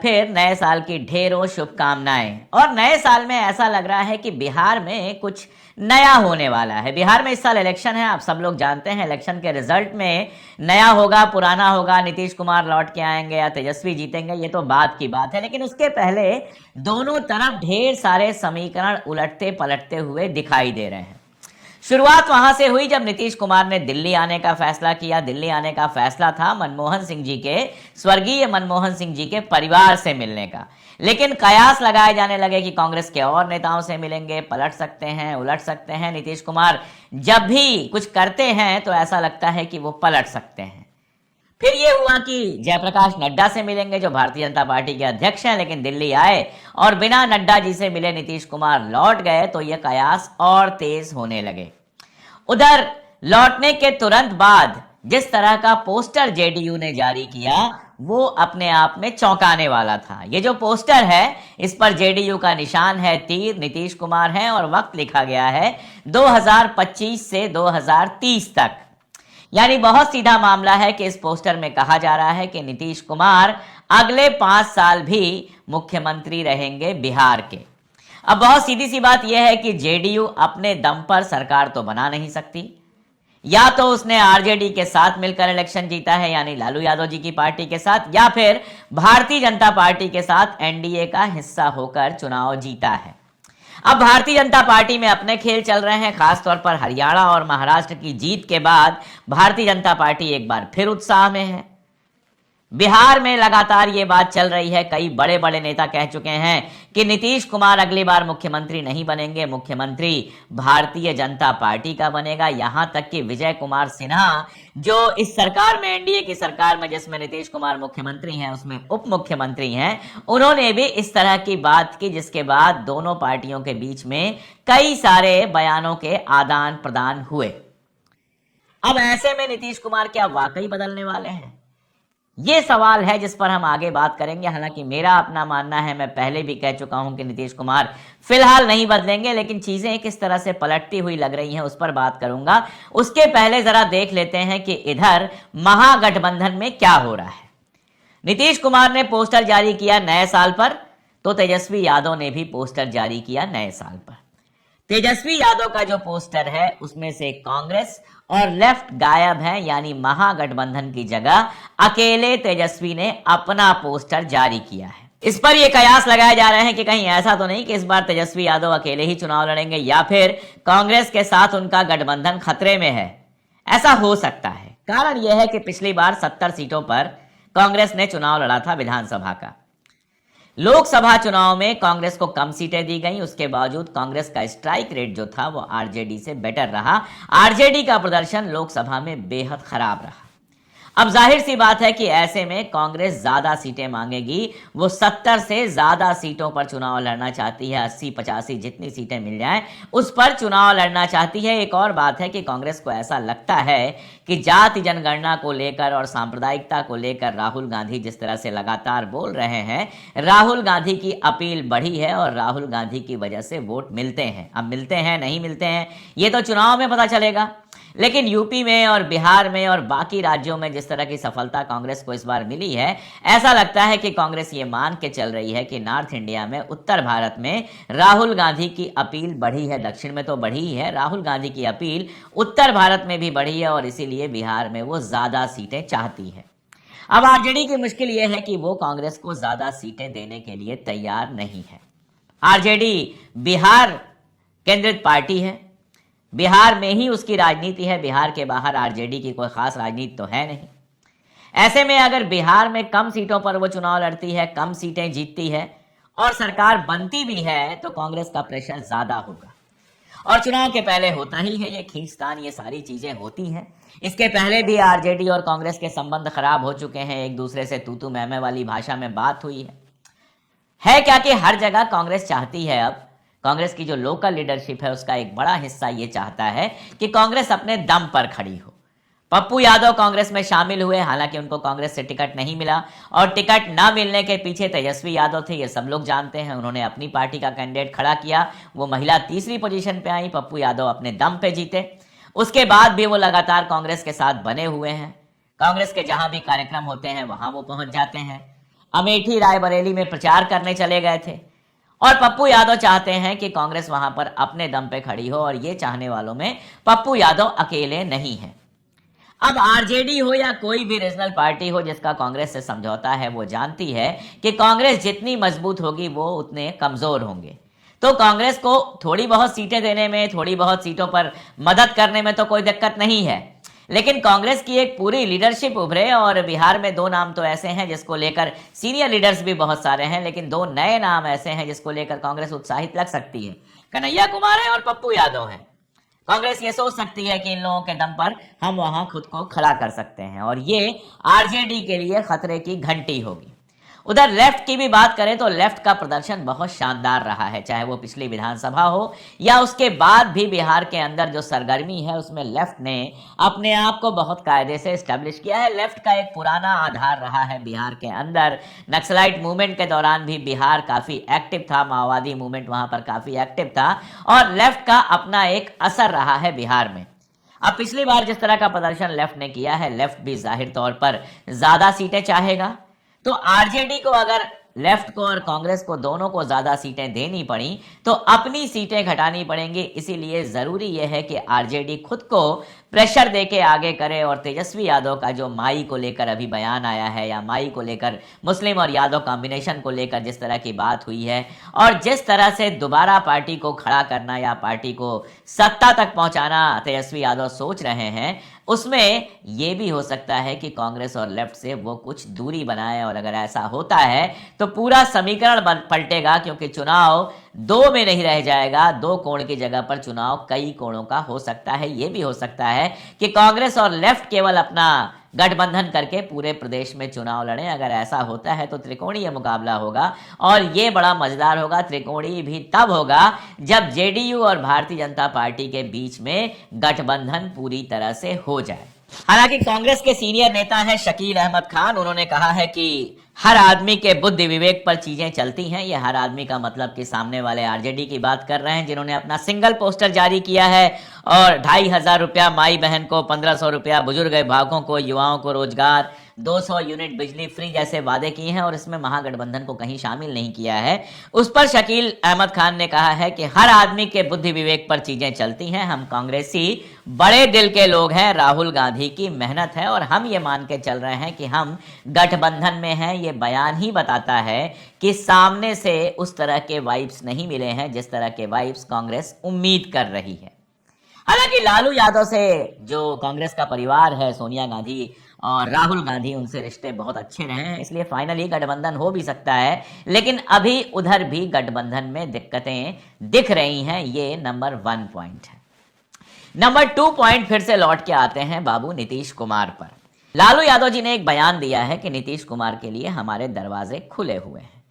फिर नए साल की ढेरों शुभकामनाएं। और नए साल में ऐसा लग रहा है कि बिहार में कुछ नया होने वाला है। बिहार में इस साल इलेक्शन है, आप सब लोग जानते हैं। इलेक्शन के रिजल्ट में नया होगा, पुराना होगा, नीतीश कुमार लौट के आएंगे या तेजस्वी जीतेंगे, ये तो बात की बात है। लेकिन उसके पहले दोनों तरफ ढेर सारे समीकरण उलटते पलटते हुए दिखाई दे रहे हैं। शुरुआत वहां से हुई जब नीतीश कुमार ने दिल्ली आने का फैसला किया। दिल्ली आने का फैसला था मनमोहन सिंह जी के, स्वर्गीय मनमोहन सिंह जी के परिवार से मिलने का। लेकिन कयास लगाए जाने लगे कि कांग्रेस के और नेताओं से मिलेंगे, पलट सकते हैं, उलट सकते हैं। नीतीश कुमार जब भी कुछ करते हैं तो ऐसा लगता है कि वो पलट सकते हैं। फिर ये हुआ कि जयप्रकाश नड्डा से मिलेंगे, जो भारतीय जनता पार्टी के अध्यक्ष हैं, लेकिन दिल्ली आए और बिना नड्डा जी से मिले नीतीश कुमार लौट गए, तो ये कयास और तेज होने लगे। उधर लौटने के तुरंत बाद जिस तरह का पोस्टर जेडीयू ने जारी किया वो अपने आप में चौंकाने वाला था। ये जो पोस्टर है इस पर जेडीयू का निशान है तीर, नीतीश कुमार है और वक्त लिखा गया है 2025 से 2030 तक। यानी बहुत सीधा मामला है कि इस पोस्टर में कहा जा रहा है कि नीतीश कुमार अगले 5 साल भी मुख्यमंत्री रहेंगे बिहार के। अब बहुत सीधी सी बात यह है कि जेडीयू अपने दम पर सरकार तो बना नहीं सकती। या तो उसने आरजेडी के साथ मिलकर इलेक्शन जीता है, यानी लालू यादव जी की पार्टी के साथ, या फिर भारतीय जनता पार्टी के साथ एनडीए का हिस्सा होकर चुनाव जीता है। अब भारतीय जनता पार्टी में अपने खेल चल रहे हैं। खासतौर पर हरियाणा और महाराष्ट्र की जीत के बाद भारतीय जनता पार्टी एक बार फिर उत्साह में है। बिहार में लगातार ये बात चल रही है, कई बड़े बड़े नेता कह चुके हैं कि नीतीश कुमार अगली बार मुख्यमंत्री नहीं बनेंगे, मुख्यमंत्री भारतीय जनता पार्टी का बनेगा। यहां तक कि विजय कुमार सिन्हा, जो इस सरकार में, एनडीए की सरकार में जिसमें नीतीश कुमार मुख्यमंत्री हैं, उसमें उप मुख्यमंत्री हैं, उन्होंने भी इस तरह की बात की, जिसके बाद दोनों पार्टियों के बीच में कई सारे बयानों के आदान प्रदान हुए। अब ऐसे में नीतीश कुमार क्या वाकई बदलने वाले हैं, ये सवाल है जिस पर हम आगे बात करेंगे। हालांकि मेरा अपना मानना है, मैं पहले भी कह चुका हूं कि नीतीश कुमार फिलहाल नहीं बदलेंगे, लेकिन चीजें किस तरह से पलटती हुई लग रही हैं उस पर बात करूंगा। उसके पहले जरा देख लेते हैं कि इधर महागठबंधन में क्या हो रहा है। नीतीश कुमार ने पोस्टर जारी किया नए साल पर, तो तेजस्वी यादव ने भी पोस्टर जारी किया नए साल पर। तेजस्वी यादव का जो पोस्टर है उसमें से कांग्रेस और लेफ्ट गायब है, यानी महागठबंधन की जगह अकेले तेजस्वी ने अपना पोस्टर जारी किया है। इस पर यह कयास लगाए जा रहे हैं कि कहीं ऐसा तो नहीं कि इस बार तेजस्वी यादव अकेले ही चुनाव लड़ेंगे या फिर कांग्रेस के साथ उनका गठबंधन खतरे में है। ऐसा हो सकता है। कारण यह है कि पिछली बार 70 सीटों पर कांग्रेस ने चुनाव लड़ा था विधानसभा का। लोकसभा चुनाव में कांग्रेस को कम सीटें दी गई, उसके बावजूद कांग्रेस का स्ट्राइक रेट जो था वो आरजेडी से बेटर रहा। आरजेडी का प्रदर्शन लोकसभा में बेहद खराब रहा। अब जाहिर सी बात है कि ऐसे में कांग्रेस ज्यादा सीटें मांगेगी। वो 70 से ज्यादा सीटों पर चुनाव लड़ना चाहती है, 80-85 जितनी सीटें मिल जाएं उस पर चुनाव लड़ना चाहती है। एक और बात है कि कांग्रेस को ऐसा लगता है कि जाति जनगणना को लेकर और सांप्रदायिकता को लेकर राहुल गांधी जिस तरह से लगातार बोल रहे हैं, राहुल गांधी की अपील बढ़ी है और राहुल गांधी की वजह से वोट मिलते हैं। अब मिलते हैं नहीं मिलते हैं ये तो चुनाव में पता चलेगा, लेकिन यूपी में और बिहार में और बाकी राज्यों में जिस तरह की सफलता कांग्रेस को इस बार मिली है, ऐसा लगता है कि कांग्रेस ये मान के चल रही है कि नॉर्थ इंडिया में, उत्तर भारत में राहुल गांधी की अपील बढ़ी है। दक्षिण में तो बढ़ी ही है, राहुल गांधी की अपील उत्तर भारत में भी बढ़ी है और इसीलिए बिहार में वो ज्यादा सीटें चाहती है। अब आरजेडी की मुश्किल यह है कि वो कांग्रेस को ज्यादा सीटें देने के लिए तैयार नहीं है। आरजेडी बिहार केंद्रित पार्टी है, बिहार में ही उसकी राजनीति है, बिहार के बाहर आरजेडी की कोई खास राजनीति तो है नहीं। ऐसे में अगर बिहार में कम सीटों पर वो चुनाव लड़ती है, कम सीटें जीतती है और सरकार बनती भी है, तो कांग्रेस का प्रेशर ज्यादा होगा। और चुनाव के पहले होता ही है ये खींचतान, ये सारी चीजें होती हैं। इसके पहले भी आरजेडी और कांग्रेस के संबंध खराब हो चुके हैं, एक दूसरे से तू तू मैं मैं वाली भाषा में बात हुई है क्या कि हर जगह कांग्रेस चाहती है, अब कांग्रेस की जो लोकल लीडरशिप है उसका एक बड़ा हिस्सा ये चाहता है कि कांग्रेस अपने दम पर खड़ी हो। पप्पू यादव कांग्रेस में शामिल हुए, हालांकि उनको कांग्रेस से टिकट नहीं मिला और टिकट ना मिलने के पीछे तेजस्वी यादव थे, ये सब लोग जानते हैं। उन्होंने अपनी पार्टी का कैंडिडेट खड़ा किया, वो महिला तीसरी पोजीशन पे आई, पप्पू यादव अपने दम पे जीते। उसके बाद भी वो लगातार कांग्रेस के साथ बने हुए हैं, कांग्रेस के जहां भी कार्यक्रम होते हैं वहां वो पहुंच जाते हैं। अमेठी रायबरेली में प्रचार करने चले गए थे। और पप्पू यादव चाहते हैं कि कांग्रेस वहां पर अपने दम पे खड़ी हो, और ये चाहने वालों में पप्पू यादव अकेले नहीं है। अब आरजेडी हो या कोई भी रीजनल पार्टी हो जिसका कांग्रेस से समझौता है, वो जानती है कि कांग्रेस जितनी मजबूत होगी वो उतने कमजोर होंगे। तो कांग्रेस को थोड़ी बहुत सीटें देने में, थोड़ी बहुत सीटों पर मदद करने में तो कोई दिक्कत नहीं है, लेकिन कांग्रेस की एक पूरी लीडरशिप उभरे। और बिहार में 2 नाम तो ऐसे हैं जिसको लेकर सीनियर लीडर्स भी बहुत सारे हैं, लेकिन 2 नए नाम ऐसे हैं जिसको लेकर कांग्रेस उत्साहित लग सकती है। कन्हैया कुमार है और पप्पू यादव है। कांग्रेस ये सोच सकती है कि इन लोगों के दम पर हम वहां खुद को खड़ा कर सकते हैं, और ये आरजेडी के लिए खतरे की घंटी होगी। उधर लेफ्ट की भी बात करें तो लेफ्ट का प्रदर्शन बहुत शानदार रहा है, चाहे वो पिछली विधानसभा हो या उसके बाद भी बिहार के अंदर जो सरगर्मी है उसमें लेफ्ट ने अपने आप को बहुत कायदे से स्टैब्लिश किया है। लेफ्ट का एक पुराना आधार रहा है बिहार के अंदर। नक्सलाइट मूवमेंट के दौरान भी बिहार काफी एक्टिव था, माओवादी मूवमेंट वहां पर काफी एक्टिव था, और लेफ्ट का अपना एक असर रहा है बिहार में। अब पिछली बार जिस तरह का प्रदर्शन लेफ्ट ने किया है, लेफ्ट भी जाहिर तौर पर ज्यादा सीटें चाहेगा। तो आरजेडी को अगर लेफ्ट को और कांग्रेस को दोनों को ज्यादा सीटें देनी पड़ी तो अपनी सीटें घटानी पड़ेंगी। इसीलिए जरूरी यह है कि आरजेडी खुद को प्रेशर देके आगे करे, और तेजस्वी यादव का जो माई को लेकर अभी बयान आया है, या माई को लेकर मुस्लिम और यादव कॉम्बिनेशन को लेकर जिस तरह की बात हुई है, और जिस तरह से दोबारा पार्टी को खड़ा करना या पार्टी को सत्ता तक पहुंचाना तेजस्वी यादव सोच रहे हैं, उसमें यह भी हो सकता है कि कांग्रेस और लेफ्ट से वो कुछ दूरी बनाए। और अगर ऐसा होता है तो पूरा समीकरण पलटेगा, क्योंकि चुनाव 2 में नहीं रह जाएगा। 2 कोण की जगह पर चुनाव कई कोणों का हो सकता है। यह भी हो सकता है कि कांग्रेस और लेफ्ट केवल अपना गठबंधन करके पूरे प्रदेश में चुनाव लड़ें। अगर ऐसा होता है तो त्रिकोणीय मुकाबला होगा, और ये बड़ा मजेदार होगा। त्रिकोणीय भी तब होगा जब जेडीयू और भारतीय जनता पार्टी के बीच में गठबंधन पूरी तरह से हो जाए। हालांकि कांग्रेस के सीनियर नेता हैं शकील अहमद खान, उन्होंने कहा है कि हर आदमी के बुद्धि विवेक पर चीजें चलती हैं। ये हर आदमी का मतलब कि सामने वाले आरजेडी की बात कर रहे हैं, जिन्होंने अपना सिंगल पोस्टर जारी किया है और 2,500 रुपया माई बहन को, 1,500 रुपया बुजुर्ग विभागों को, युवाओं को रोजगार, 200 यूनिट बिजली फ्री जैसे वादे किए हैं, और इसमें महागठबंधन को कहीं शामिल नहीं किया है। उस पर शकील अहमद खान ने कहा है कि हर आदमी के बुद्धि विवेक पर चीजें चलती हैं। हम कांग्रेसी बड़े दिल के लोग हैं, राहुल गांधी की मेहनत है, और हम ये मान के चल रहे हैं कि हम गठबंधन में हैं। ये बयान ही बताता है कि सामने से उस तरह के वाइब्स नहीं मिले हैं जिस तरह के वाइब्स कांग्रेस उम्मीद कर रही है। हालांकि लालू यादव से जो कांग्रेस का परिवार है, सोनिया गांधी और राहुल गांधी, उनसे रिश्ते बहुत अच्छे रहे हैं, इसलिए फाइनली गठबंधन हो भी सकता है। लेकिन अभी उधर भी गठबंधन में दिक्कतें दिख रही हैं। ये नंबर 1 पॉइंट है। नंबर 2 पॉइंट फिर से लौट के आते हैं बाबू नीतीश कुमार पर। लालू यादव जी ने एक बयान दिया है कि नीतीश कुमार के लिए हमारे दरवाजे खुले हुए हैं।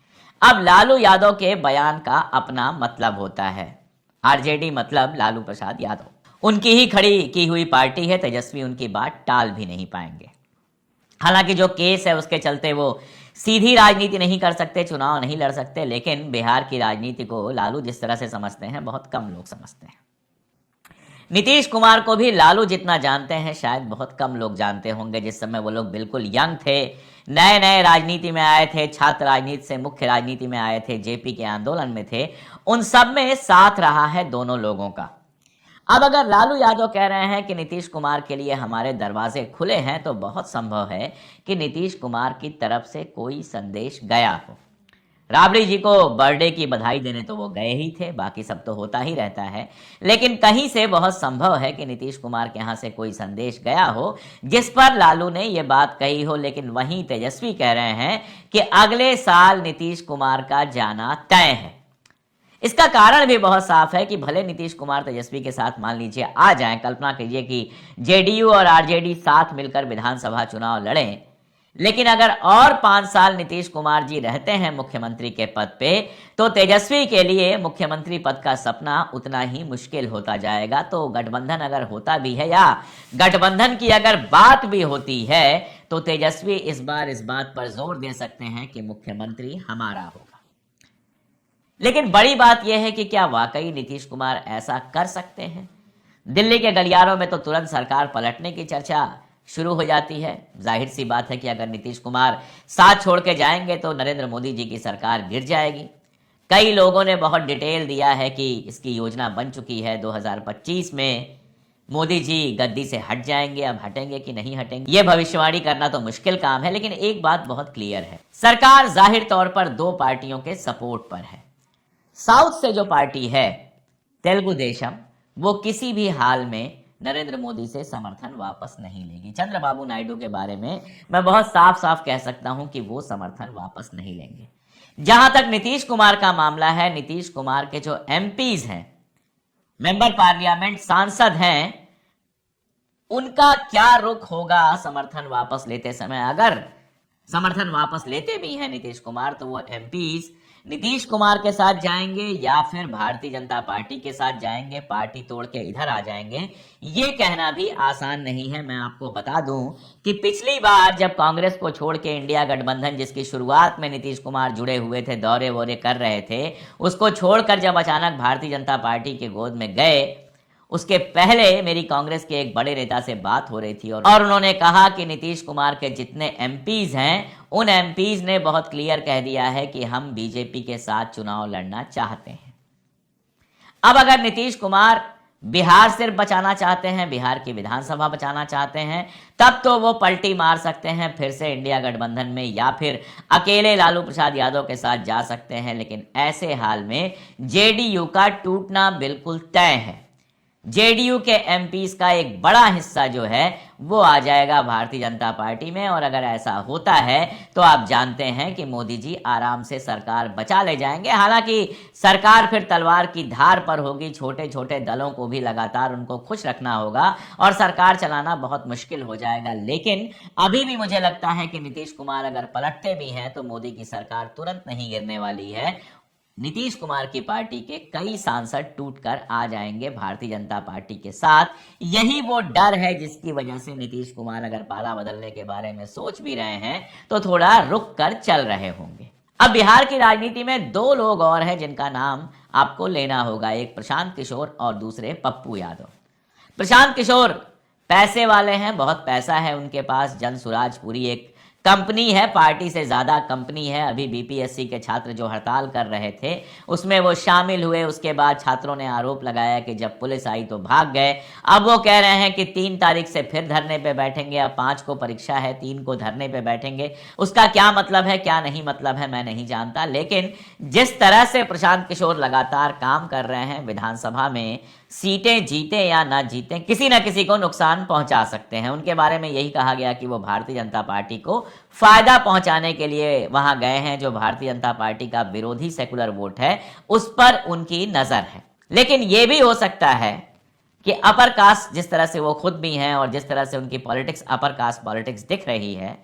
अब लालू यादव के बयान का अपना मतलब होता है। आरजेडी मतलब लालू प्रसाद यादव, उनकी ही खड़ी की हुई पार्टी है। तेजस्वी उनकी बात टाल भी नहीं पाएंगे। हालांकि जो केस है उसके चलते वो सीधी राजनीति नहीं कर सकते, चुनाव नहीं लड़ सकते, लेकिन बिहार की राजनीति को लालू जिस तरह से समझते हैं बहुत कम लोग समझते हैं। नीतीश कुमार को भी लालू जितना जानते हैं शायद बहुत कम लोग जानते होंगे। जिस समय वो लोग बिल्कुल यंग थे, नए नए राजनीति में आए थे, छात्र राजनीति से मुख्य राजनीति में आए थे, जेपी के आंदोलन में थे, उन सब में साथ रहा है दोनों लोगों का। अब अगर लालू यादव कह रहे हैं कि नीतीश कुमार के लिए हमारे दरवाजे खुले हैं, तो बहुत संभव है कि नीतीश कुमार की तरफ से कोई संदेश गया हो। राबड़ी जी को बर्थडे की बधाई देने तो वो गए ही थे, बाकी सब तो होता ही रहता है, लेकिन कहीं से बहुत संभव है कि नीतीश कुमार के यहाँ से कोई संदेश गया हो जिस पर लालू ने ये बात कही हो। लेकिन वहीं तेजस्वी कह रहे हैं कि अगले साल नीतीश कुमार का जाना तय है। इसका कारण भी बहुत साफ है कि भले नीतीश कुमार तेजस्वी के साथ मान लीजिए आ जाएं, कल्पना कीजिए कि जेडीयू और आरजेडी साथ मिलकर विधानसभा चुनाव लड़ें, लेकिन अगर और 5 साल नीतीश कुमार जी रहते हैं मुख्यमंत्री के पद पे, तो तेजस्वी के लिए मुख्यमंत्री पद का सपना उतना ही मुश्किल होता जाएगा। तो गठबंधन अगर होता भी है या गठबंधन की अगर बात भी होती है, तो तेजस्वी इस बार इस बात पर जोर दे सकते हैं कि मुख्यमंत्री हमारा होगा। लेकिन बड़ी बात यह है कि क्या वाकई नीतीश कुमार ऐसा कर सकते हैं? दिल्ली के गलियारों में तो तुरंत सरकार पलटने की चर्चा शुरू हो जाती है। जाहिर सी बात है कि अगर नीतीश कुमार साथ छोड़ के जाएंगे तो नरेंद्र मोदी जी की सरकार गिर जाएगी। कई लोगों ने बहुत डिटेल दिया है कि इसकी योजना बन चुकी है, 2025 में मोदी जी गद्दी से हट जाएंगे। अब हटेंगे कि नहीं हटेंगे, ये भविष्यवाणी करना तो मुश्किल काम है, लेकिन एक बात बहुत क्लियर है, सरकार जाहिर तौर पर दो पार्टियों के सपोर्ट पर है। साउथ से जो पार्टी है तेलुगु देशम, वो किसी भी हाल में नरेंद्र मोदी से समर्थन वापस नहीं लेगी। चंद्रबाबू नायडू के बारे में मैं बहुत साफ साफ कह सकता हूं कि वो समर्थन वापस नहीं लेंगे। जहां तक नीतीश कुमार का मामला है, नीतीश कुमार के जो एमपीज हैं, मेंबर पार्लियामेंट, सांसद हैं, उनका क्या रुख होगा समर्थन वापस लेते समय। अगर समर्थन वापस लेते भी हैं नीतीश कुमार, तो वो एमपीज नीतीश कुमार के साथ जाएंगे या फिर भारतीय जनता पार्टी के साथ जाएंगे, पार्टी तोड़ के इधर आ जाएंगे, ये कहना भी आसान नहीं है। मैं आपको बता दूं कि पिछली बार जब कांग्रेस को छोड़ के इंडिया गठबंधन, जिसकी शुरुआत में नीतीश कुमार जुड़े हुए थे, दौरे वोरे कर रहे थे, उसको छोड़कर जब अचानक भारतीय जनता पार्टी के गोद में गए, उसके पहले मेरी कांग्रेस के एक बड़े नेता से बात हो रही थी और उन्होंने कहा कि नीतीश कुमार के जितने एमपीज हैं, उन एमपीज ने बहुत क्लियर कह दिया है कि हम बीजेपी के साथ चुनाव लड़ना चाहते हैं। अब अगर नीतीश कुमार बिहार सिर्फ बचाना चाहते हैं, बिहार की विधानसभा बचाना चाहते हैं, तब तो वो पलटी मार सकते हैं फिर से इंडिया गठबंधन में, या फिर अकेले लालू प्रसाद यादव के साथ जा सकते हैं। लेकिन ऐसे हाल में जेडीयू का टूटना बिल्कुल तय है। जेडीयू के एमपीज का एक बड़ा हिस्सा जो है वो आ जाएगा भारतीय जनता पार्टी में, और अगर ऐसा होता है तो आप जानते हैं कि मोदी जी आराम से सरकार बचा ले जाएंगे। हालांकि सरकार फिर तलवार की धार पर होगी, छोटे छोटे दलों को भी लगातार उनको खुश रखना होगा और सरकार चलाना बहुत मुश्किल हो जाएगा। लेकिन अभी भी मुझे लगता है कि नीतीश कुमार अगर पलटते भी हैं तो मोदी की सरकार तुरंत नहीं गिरने वाली है। नीतीश कुमार की पार्टी के कई सांसद टूटकर आ जाएंगे भारतीय जनता पार्टी के साथ। यही वो डर है जिसकी वजह से नीतीश कुमार अगर पाला बदलने के बारे में सोच भी रहे हैं तो थोड़ा रुक कर चल रहे होंगे। अब बिहार की राजनीति में दो लोग और हैं जिनका नाम आपको लेना होगा, एक प्रशांत किशोर और दूसरे पप्पू यादव। प्रशांत किशोर पैसे वाले हैं, बहुत पैसा है उनके पास। जन सुराज पूरी एक कंपनी है, पार्टी से ज्यादा कंपनी है। अभी बीपीएससी के छात्र जो हड़ताल कर रहे थे उसमें वो शामिल हुए। उसके बाद छात्रों ने आरोप लगाया कि जब पुलिस आई तो भाग गए। अब वो कह रहे हैं कि 3 तारीख से फिर धरने पे बैठेंगे। अब 5 को परीक्षा है, 3 को धरने पे बैठेंगे। उसका क्या मतलब है, क्या नहीं मतलब है, मैं नहीं जानता। लेकिन जिस तरह से प्रशांत किशोर लगातार काम कर रहे हैं, विधानसभा में सीटें जीते या ना जीते, किसी ना किसी को नुकसान पहुंचा सकते हैं। उनके बारे में यही कहा गया कि वो भारतीय जनता पार्टी को फायदा पहुंचाने के लिए वहां गए हैं। जो भारतीय जनता पार्टी का विरोधी सेकुलर वोट है उस पर उनकी नजर है। लेकिन यह भी हो सकता है कि अपर कास्ट, जिस तरह से वो खुद भी हैं और जिस तरह से उनकी पॉलिटिक्स अपर कास्ट पॉलिटिक्स दिख रही है,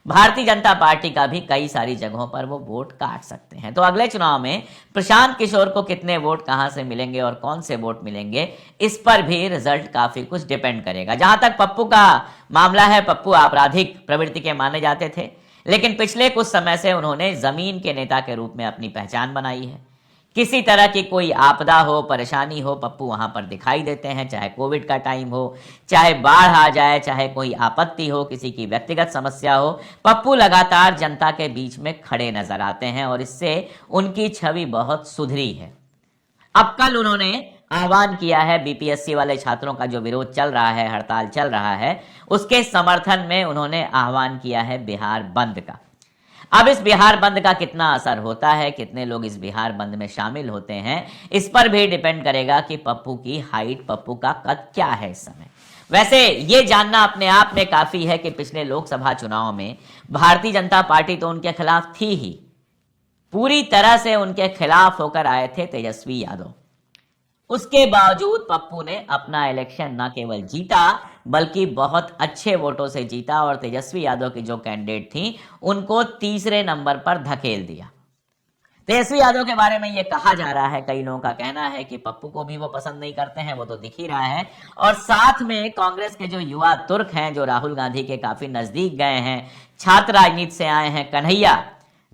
भारतीय जनता पार्टी का भी कई सारी जगहों पर वो वोट काट सकते हैं। तो अगले चुनाव में प्रशांत किशोर को कितने वोट कहां से मिलेंगे और कौन से वोट मिलेंगे, इस पर भी रिजल्ट काफी कुछ डिपेंड करेगा। जहां तक पप्पू का मामला है, पप्पू आपराधिक प्रवृत्ति के माने जाते थे, लेकिन पिछले कुछ समय से उन्होंने जमीन के नेता के रूप में अपनी पहचान बनाई है। किसी तरह की कोई आपदा हो, परेशानी हो, पप्पू वहां पर दिखाई देते हैं। चाहे कोविड का टाइम हो, चाहे बाढ़ आ जाए, चाहे कोई आपत्ति हो, किसी की व्यक्तिगत समस्या हो, पप्पू लगातार जनता के बीच में खड़े नजर आते हैं और इससे उनकी छवि बहुत सुधरी है। अब कल उन्होंने आह्वान किया है, बीपीएससी वाले छात्रों का जो विरोध चल रहा है, हड़ताल चल रहा है, उसके समर्थन में उन्होंने आह्वान किया है बिहार बंद का। अब इस बिहार बंद का कितना असर होता है, कितने लोग इस बिहार बंद में शामिल होते हैं, इस पर भी डिपेंड करेगा कि पप्पू की हाइट, पप्पू का कद क्या है इस समय। वैसे ये जानना अपने आप में काफी है कि पिछले लोकसभा चुनाव में भारतीय जनता पार्टी तो उनके खिलाफ थी ही, पूरी तरह से उनके खिलाफ होकर आए थे तेजस्वी यादव। उसके बावजूद पप्पू ने अपना इलेक्शन न केवल जीता बल्कि बहुत अच्छे वोटों से जीता और तेजस्वी यादव की जो कैंडिडेट थी उनको तीसरे नंबर पर धकेल दिया। तेजस्वी यादव के बारे में ये कहा जा रहा है, कई लोगों का कहना है कि पप्पू को भी वो पसंद नहीं करते हैं, वो तो दिख ही रहा है। और साथ में कांग्रेस के जो युवा तुर्क हैं, जो राहुल गांधी के काफी नजदीक गए हैं, छात्र राजनीति से आए हैं, कन्हैया,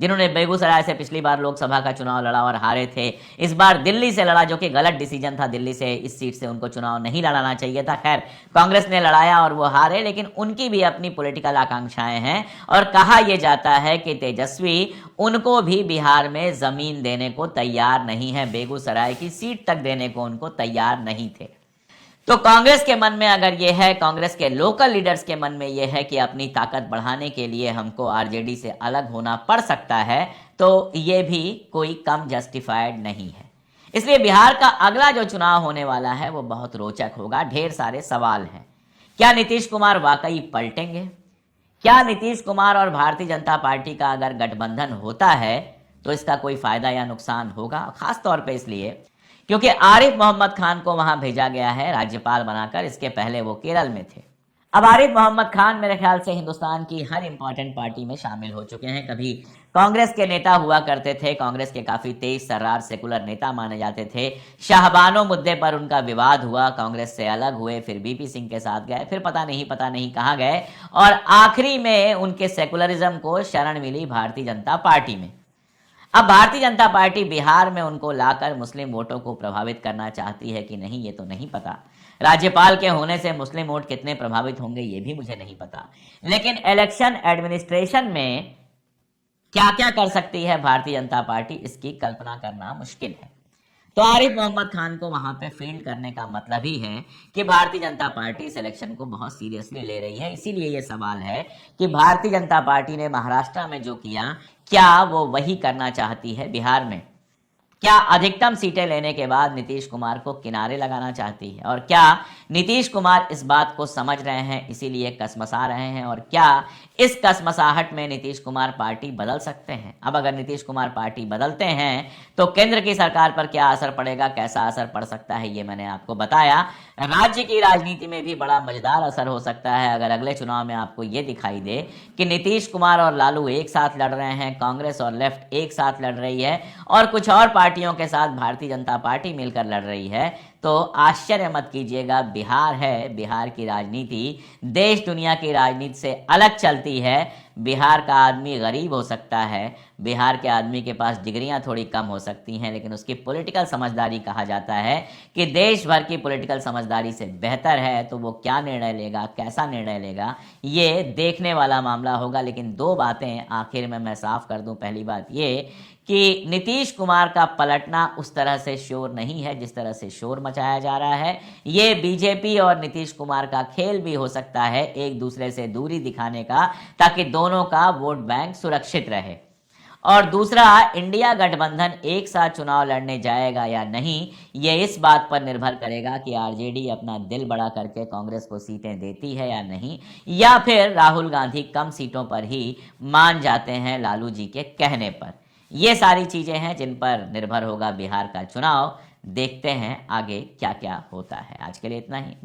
जिन्होंने बेगूसराय से पिछली बार लोकसभा का चुनाव लड़ा और हारे थे। इस बार दिल्ली से लड़ा, जो कि गलत डिसीजन था। दिल्ली से इस सीट से उनको चुनाव नहीं लड़ाना चाहिए था। खैर, कांग्रेस ने लड़ाया और वो हारे, लेकिन उनकी भी अपनी पॉलिटिकल आकांक्षाएं हैं और कहा यह जाता है कि तेजस्वी उनको भी बिहार में जमीन देने को तैयार नहीं है, बेगूसराय की सीट तक देने को उनको तैयार नहीं थे। तो कांग्रेस के मन में अगर ये है, कांग्रेस के लोकल लीडर्स के मन में ये है कि अपनी ताकत बढ़ाने के लिए हमको आरजेडी से अलग होना पड़ सकता है, तो ये भी कोई कम जस्टिफाइड नहीं है। इसलिए बिहार का अगला जो चुनाव होने वाला है वो बहुत रोचक होगा। ढेर सारे सवाल हैं। क्या नीतीश कुमार वाकई पलटेंगे? क्या नीतीश कुमार और भारतीय जनता पार्टी का अगर गठबंधन होता है तो इसका कोई फायदा या नुकसान होगा? खास तौर पे इसलिए क्योंकि आरिफ मोहम्मद खान को वहां भेजा गया है राज्यपाल बनाकर। इसके पहले वो केरल में थे। अब आरिफ मोहम्मद खान मेरे ख्याल से हिंदुस्तान की हर इंपॉर्टेंट पार्टी में शामिल हो चुके हैं। कभी कांग्रेस के नेता हुआ करते थे, कांग्रेस के काफी तेज तर्रार सेकुलर नेता माने जाते थे। शाहबानो मुद्दे पर उनका विवाद हुआ, कांग्रेस से अलग हुए, फिर बीपी सिंह के साथ गए, फिर पता नहीं कहां गए और आखिरी में उनके सेकुलरिज्म को शरण मिली भारतीय जनता पार्टी में। अब भारतीय जनता पार्टी बिहार में उनको लाकर मुस्लिम वोटों को प्रभावित करना चाहती है कि नहीं, ये तो नहीं पता। राज्यपाल के होने से मुस्लिम वोट कितने प्रभावित होंगे ये भी मुझे नहीं पता। लेकिन इलेक्शन एडमिनिस्ट्रेशन में क्या क्या कर सकती है भारतीय जनता पार्टी, इसकी कल्पना करना मुश्किल है। तो आरिफ मोहम्मद खान को वहां पे फील्ड करने का मतलब ही है कि भारतीय जनता पार्टी इस इलेक्शन को बहुत सीरियसली ले रही है। इसीलिए ये सवाल है कि भारतीय जनता पार्टी ने महाराष्ट्र में जो किया, क्या वो वही करना चाहती है बिहार में? क्या अधिकतम सीटें लेने के बाद नीतीश कुमार को किनारे लगाना चाहती है? और क्या नीतीश कुमार इस बात को समझ रहे हैं, इसीलिए कसमसा रहे हैं? और क्या इस कसमसाहट में नीतीश कुमार पार्टी बदल सकते हैं? अब अगर नीतीश कुमार पार्टी बदलते हैं तो केंद्र की सरकार पर क्या असर पड़ेगा, कैसा असर पड़ सकता है, ये मैंने आपको बताया। राज्य की राजनीति में भी बड़ा मजेदार असर हो सकता है अगर अगले चुनाव में आपको ये दिखाई दे कि नीतीश कुमार और लालू एक साथ लड़ रहे हैं, कांग्रेस और लेफ्ट एक साथ लड़ रही है और कुछ और पार्टियों के साथ भारतीय जनता पार्टी मिलकर लड़ रही है। तो आश्चर्य मत कीजिएगा, बिहार है, बिहार की राजनीति देश दुनिया की राजनीति से अलग चलती है। बिहार का आदमी गरीब हो सकता है, बिहार के आदमी के पास डिग्रियां थोड़ी कम हो सकती हैं, लेकिन उसकी पॉलिटिकल समझदारी, कहा जाता है कि देश भर की पॉलिटिकल समझदारी से बेहतर है। तो वो क्या निर्णय लेगा, कैसा निर्णय लेगा, ये देखने वाला मामला होगा। लेकिन दो बातें आखिर में मैं साफ कर दूं। पहली बात ये कि नीतीश कुमार का पलटना उस तरह से शोर नहीं है जिस तरह से शोर मचाया जा रहा है। ये बीजेपी और नीतीश कुमार का खेल भी हो सकता है, एक दूसरे से दूरी दिखाने का, ताकि दोनों का वोट बैंक सुरक्षित रहे। और दूसरा, इंडिया गठबंधन एक साथ चुनाव लड़ने जाएगा या नहीं, ये इस बात पर निर्भर करेगा कि आरजेडी अपना दिल बड़ा करके कांग्रेस को सीटें देती है या नहीं, या फिर राहुल गांधी कम सीटों पर ही मान जाते हैं लालू जी के कहने पर। ये सारी चीजें हैं जिन पर निर्भर होगा बिहार का चुनाव। देखते हैं आगे क्या क्या होता है। आज के लिए इतना ही।